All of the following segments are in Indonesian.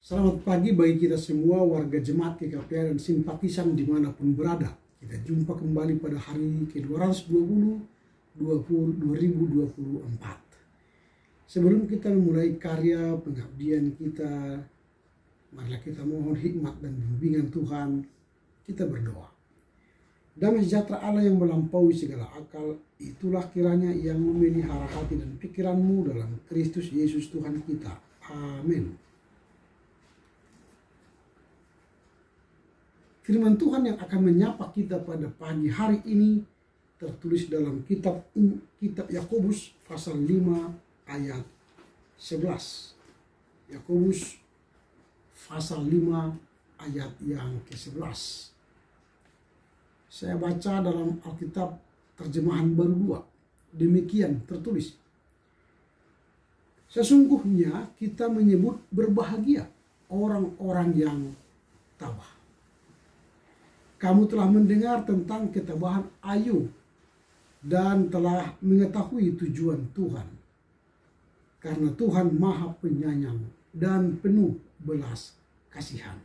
Selamat pagi bagi kita semua warga jemaat GKPA dan simpatisan dimanapun berada. Kita jumpa kembali pada hari ke-220 2024. Sebelum kita memulai karya pengabdian kita, marilah kita mohon hikmat dan bimbingan Tuhan. Kita berdoa. Damai sejahtera Allah yang melampaui segala akal, itulah kiranya yang memelihara hati dan pikiranmu dalam Kristus Yesus Tuhan kita. Amin. Firman Tuhan yang akan menyapa kita pada pagi hari ini tertulis dalam kitab Yakobus pasal 5 ayat 11. Yakobus pasal 5 ayat yang ke-11. Saya baca dalam Alkitab terjemahan baru 2. Demikian tertulis. Sesungguhnya kita menyebut berbahagia orang-orang yang tabah. Kamu telah mendengar tentang ketabahan Ayub dan telah mengetahui tujuan Tuhan. Karena Tuhan Maha Penyayang dan penuh belas kasihan.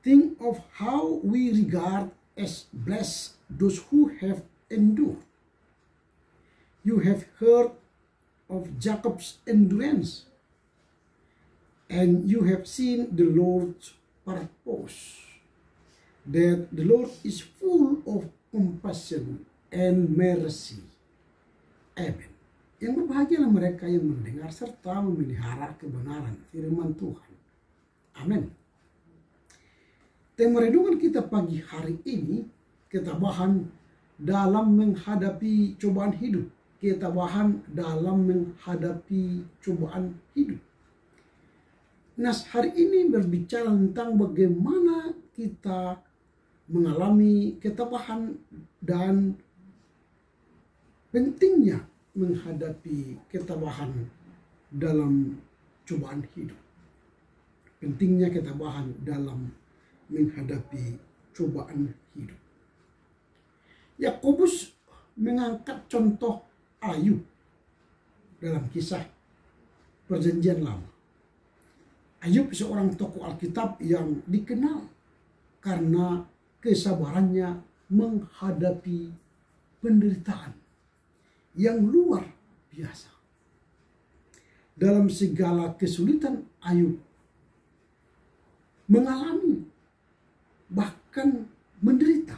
Think of how we regard as blessed those who have endured. You have heard of Jacob's endurance, and you have seen the Lord's purpose. That the Lord is full of compassion and mercy. Amen. Yang berbahagialah mereka yang mendengar serta memelihara kebenaran firman Tuhan. Amin. Tema renungan kita pagi hari ini, ketabahan dalam menghadapi cobaan hidup. Ketabahan dalam menghadapi cobaan hidup. Nas hari ini berbicara tentang bagaimana kita mengalami ketabahan dan pentingnya menghadapi ketabahan dalam cobaan hidup. Pentingnya ketabahan dalam menghadapi cobaan hidup. Yakobus mengangkat contoh Ayub dalam kisah Perjanjian Lama. Ayub seorang tokoh Alkitab yang dikenal karena kesabarannya menghadapi penderitaan yang luar biasa. Dalam segala kesulitan Ayub mengalami bahkan menderita.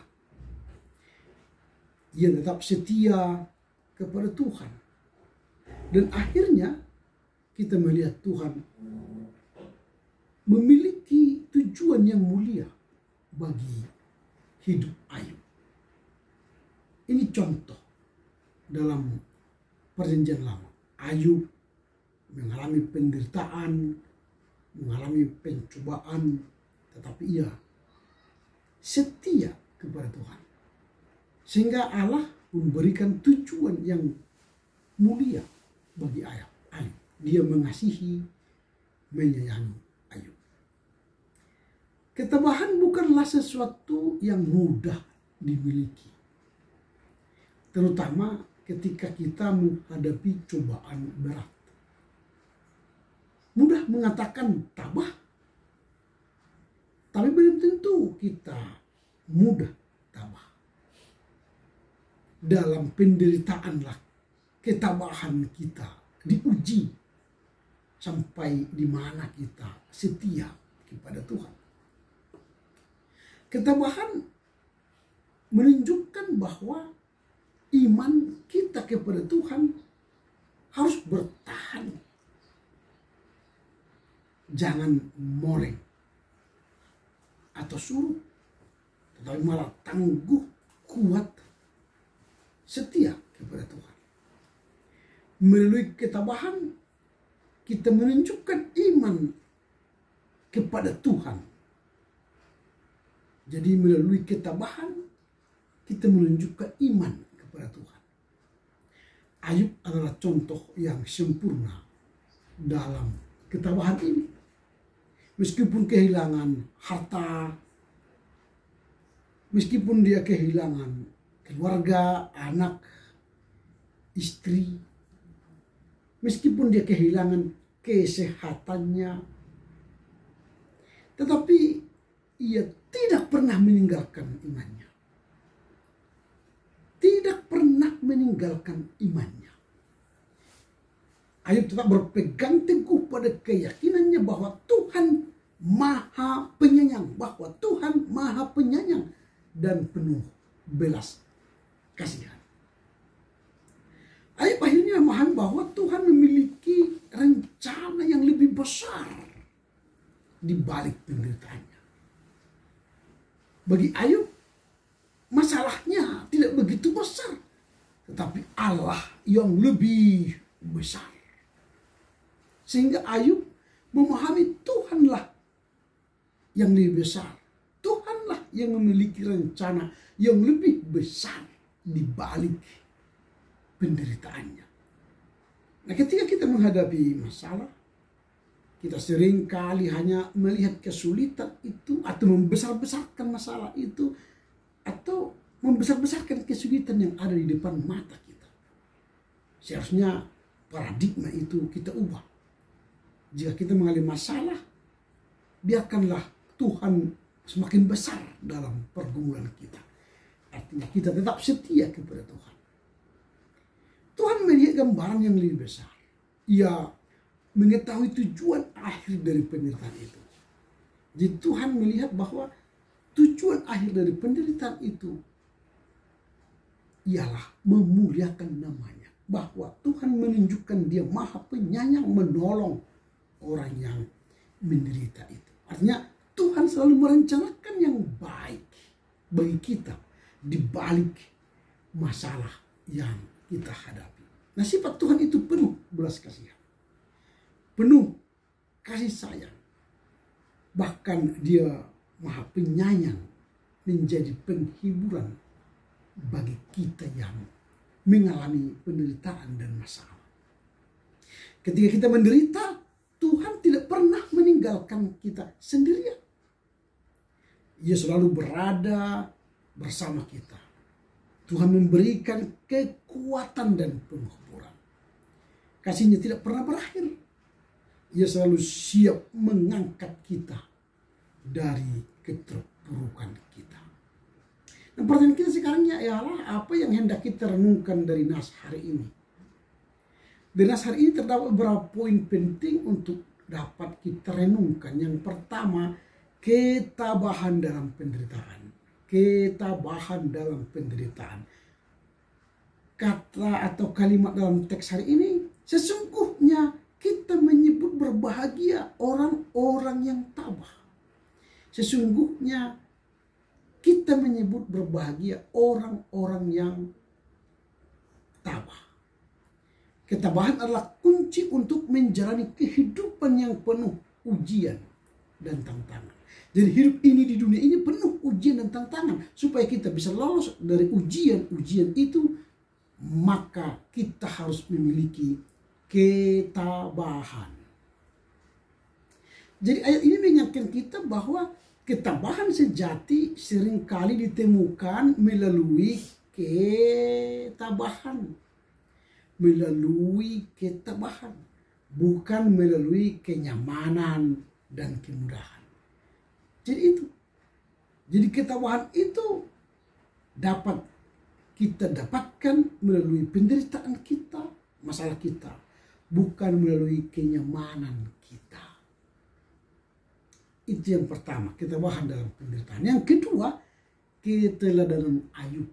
Ia tetap setia kepada Tuhan. Dan akhirnya kita melihat Tuhan memiliki tujuan yang mulia bagi hidup Ayub. Ini contoh dalam Perjanjian Lama. Ayub mengalami penderitaan, mengalami pencobaan, tetapi ia setia kepada Tuhan. Sehingga Allah memberikan tujuan yang mulia bagi Ayub. Dia mengasihi, menyayangi Ayub. Ketabahan bukanlah sesuatu yang mudah dimiliki. Terutama ketika kita menghadapi cobaan berat. Mudah mengatakan tabah, tapi belum tentu kita mudah tabah. Dalam penderitaanlah ketabahan kita diuji sampai di mana kita setia kepada Tuhan. Ketabahan menunjukkan bahwa iman kita kepada Tuhan harus bertahan. Jangan moleng atau surut, tetapi malah tangguh, kuat, setia kepada Tuhan. Melalui ketabahan kita menunjukkan iman kepada Tuhan. Jadi melalui ketabahan kita menunjukkan iman kepada Tuhan. Ayub adalah contoh yang sempurna dalam ketabahan ini. Meskipun kehilangan harta, meskipun dia kehilangan keluarga, anak, istri, meskipun dia kehilangan kesehatannya, tetapi ia tidak pernah meninggalkan imannya. Tidak pernah meninggalkan imannya. Ayub tetap berpegang teguh pada keyakinannya bahwa Tuhan Maha Penyayang, bahwa Tuhan Maha Penyayang dan penuh belas kasihan. Ayub akhirnya memahami bahwa Tuhan memiliki rencana yang lebih besar di balik penderitaannya. Bagi Ayub, masalahnya tidak begitu besar, tetapi Allah yang lebih besar. Sehingga Ayub memahami Tuhanlah yang lebih besar. Tuhanlah yang memiliki rencana yang lebih besar di balik penderitaannya. Nah, ketika kita menghadapi masalah, kita sering kali hanya melihat kesulitan itu atau membesar-besarkan masalah itu atau membesar-besarkan kesulitan yang ada di depan mata kita. Seharusnya paradigma itu kita ubah. Jika kita mengalami masalah, biarkanlah Tuhan semakin besar dalam pergumulan kita. Artinya kita tetap setia kepada Tuhan. Tuhan melihat gambaran yang lebih besar. Ia mengetahui tujuan akhir dari penderitaan itu. Jadi Tuhan melihat bahwa tujuan akhir dari penderitaan itu ialah memuliakan namanya. Bahwa Tuhan menunjukkan Dia Maha Penyayang, menolong orang yang menderita itu. Artinya Tuhan selalu merencanakan yang baik bagi kita di balik masalah yang kita hadapi. Nah, sifat Tuhan itu penuh belas kasihan, penuh kasih sayang. Bahkan Dia Maha Penyayang, menjadi penghiburan bagi kita yang mengalami penderitaan dan masalah. Ketika kita menderita, Tuhan tidak pernah meninggalkan kita sendirian. Ia selalu berada bersama kita. Tuhan memberikan kekuatan dan penghiburan. Kasih-Nya tidak pernah berakhir. Ia selalu siap mengangkat kita dari keterpurukan kita. Nah, pertanyaan kita sekarang ialah apa yang hendak kita renungkan dari nas hari ini? Di nas hari ini terdapat beberapa poin penting untuk dapat kita renungkan. Yang pertama, ketabahan dalam penderitaan. Ketabahan dalam penderitaan. Kata atau kalimat dalam teks hari ini, sesungguhnya kita menyebut berbahagia orang-orang yang tabah. Sesungguhnya kita menyebut berbahagia orang-orang yang tabah. Ketabahan adalah kunci untuk menjalani kehidupan yang penuh ujian dan tantangan. Jadi hidup ini di dunia ini penuh ujian dan tantangan. Supaya kita bisa lolos dari ujian-ujian itu, maka kita harus memiliki ketabahan. Jadi ayat ini mengingatkan kita bahwa ketabahan sejati seringkali ditemukan melalui ketabahan. Melalui ketabahan, bukan melalui kenyamanan dan kemudahan. Jadi itu. Jadi ketabahan itu dapat kita dapatkan melalui penderitaan kita, masalah kita, bukan melalui kenyamanan kita. Itu yang pertama, ketabahan dalam penderitaan. Yang kedua, keteladanan Ayub.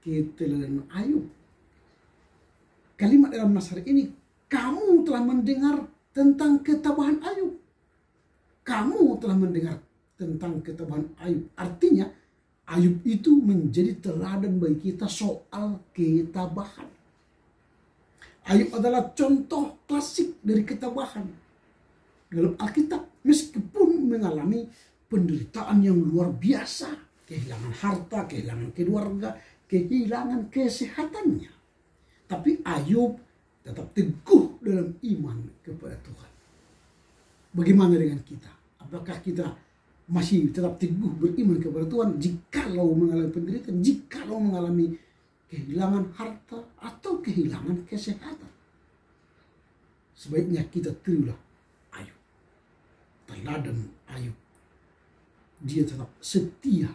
Keteladanan Ayub. Kalimat dalam nas hari ini, kamu telah mendengar tentang ketabahan Ayub. Kamu telah mendengar tentang ketabahan Ayub. Artinya, Ayub itu menjadi teladan bagi kita soal ketabahan. Ayub adalah contoh klasik dari ketabahan. Dalam Alkitab, meskipun mengalami penderitaan yang luar biasa, kehilangan harta, kehilangan keluarga, kehilangan kesehatannya, tapi Ayub tetap teguh dalam iman kepada Tuhan. Bagaimana dengan kita? Apakah kita masih tetap teguh beriman kepada Tuhan jikalau mengalami penderitaan, jikalau mengalami kehilangan harta atau kehilangan kesehatan? Sebaiknya kita tirulah teladan Ayub. Dia tetap setia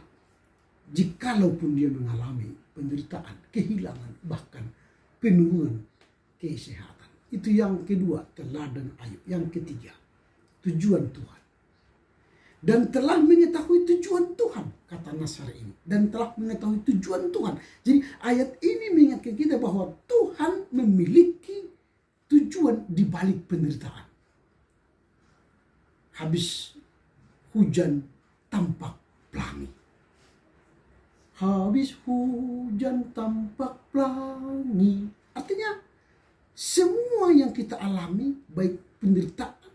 jikalaupun dia mengalami penderitaan, kehilangan, bahkan penurunan kesehatan. Itu yang kedua, teladan Ayub. Yang ketiga, tujuan Tuhan. Dan telah mengetahui tujuan Tuhan, kata Nasar ini. Dan telah mengetahui tujuan Tuhan. Jadi ayat ini mengingatkan kita bahwa Tuhan memiliki tujuan di balik penderitaan. Habis hujan tampak pelangi. Habis hujan tampak pelangi. Artinya semua yang kita alami, baik penderitaan,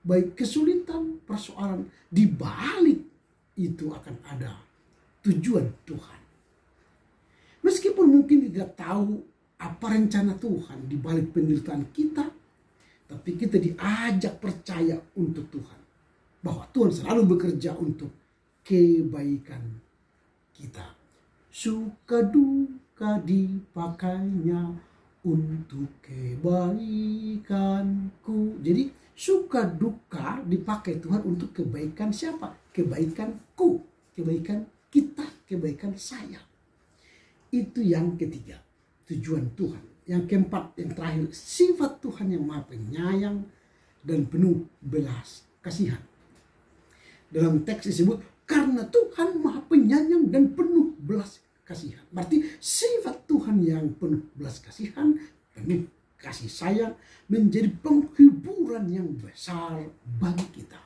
baik kesulitan, persoalan, di balik itu akan ada tujuan Tuhan. Meskipun mungkin tidak tahu apa rencana Tuhan di balik penderitaan kita, tapi kita diajak percaya untuk Tuhan. Bahwa Tuhan selalu bekerja untuk kebaikan kita. Suka duka dipakainya untuk kebaikanku. Jadi suka duka dipakai Tuhan untuk kebaikan siapa? Kebaikanku, kebaikan kita, kebaikan saya. Itu yang ketiga, tujuan Tuhan. Yang keempat, yang terakhir, sifat Tuhan yang maha penyayang dan penuh belas kasihan. Dalam teks disebut, karena Tuhan maha penyayang dan penuh belas kasihan. Berarti sifat Tuhan yang penuh belas kasihan, penuh kasih sayang, menjadi penghiburan yang besar bagi kita.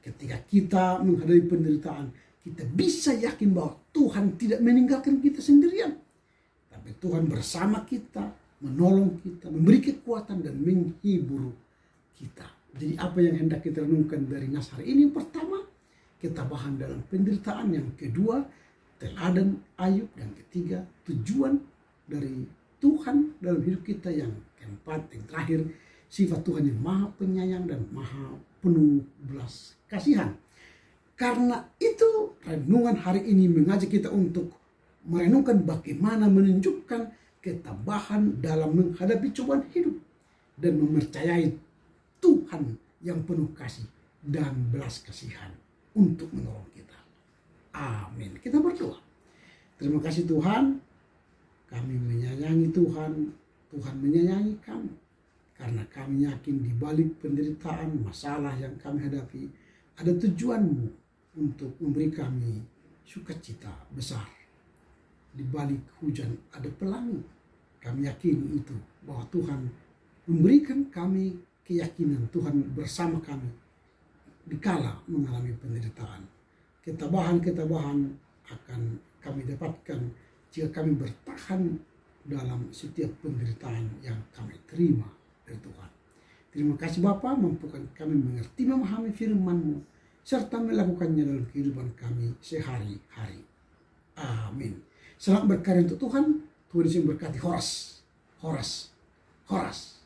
Ketika kita menghadapi penderitaan, kita bisa yakin bahwa Tuhan tidak meninggalkan kita sendirian. Tapi Tuhan bersama kita, menolong kita, memberi kekuatan dan menghibur kita. Jadi apa yang hendak kita renungkan dari Nasar ini? Yang pertama, ketabahan dalam penderitaan. Yang kedua, teladan Ayub. Yang ketiga, tujuan dari Tuhan dalam hidup kita. Yang keempat, yang terakhir, sifat Tuhan yang maha penyayang dan maha penuh belas kasihan. Karena itu renungan hari ini mengajak kita untuk merenungkan bagaimana menunjukkan ketabahan dalam menghadapi cobaan hidup dan mempercayai Tuhan yang penuh kasih dan belas kasihan untuk menolong kita. Amin. Kita berdoa. Terima kasih Tuhan, kami menyayangi Tuhan, Tuhan menyayangi kami. Karena kami yakin di balik penderitaan, masalah yang kami hadapi, ada tujuan-Mu untuk memberi kami sukacita besar. Di balik hujan ada pelangi. Kami yakin itu, bahwa Tuhan memberikan kami keyakinan Tuhan bersama kami dikala mengalami penderitaan. Ketabahan-ketabahan akan kami dapatkan jika kami bertahan dalam setiap penderitaan yang kami terima dari Tuhan. Terima kasih Bapa, mampukan kami mengerti, memahami firman-Mu, serta melakukannya dalam kehidupan kami sehari-hari. Amin. Selamat berkarya untuk Tuhan. Tuhan Yesus berkati. Horas, horas, horas.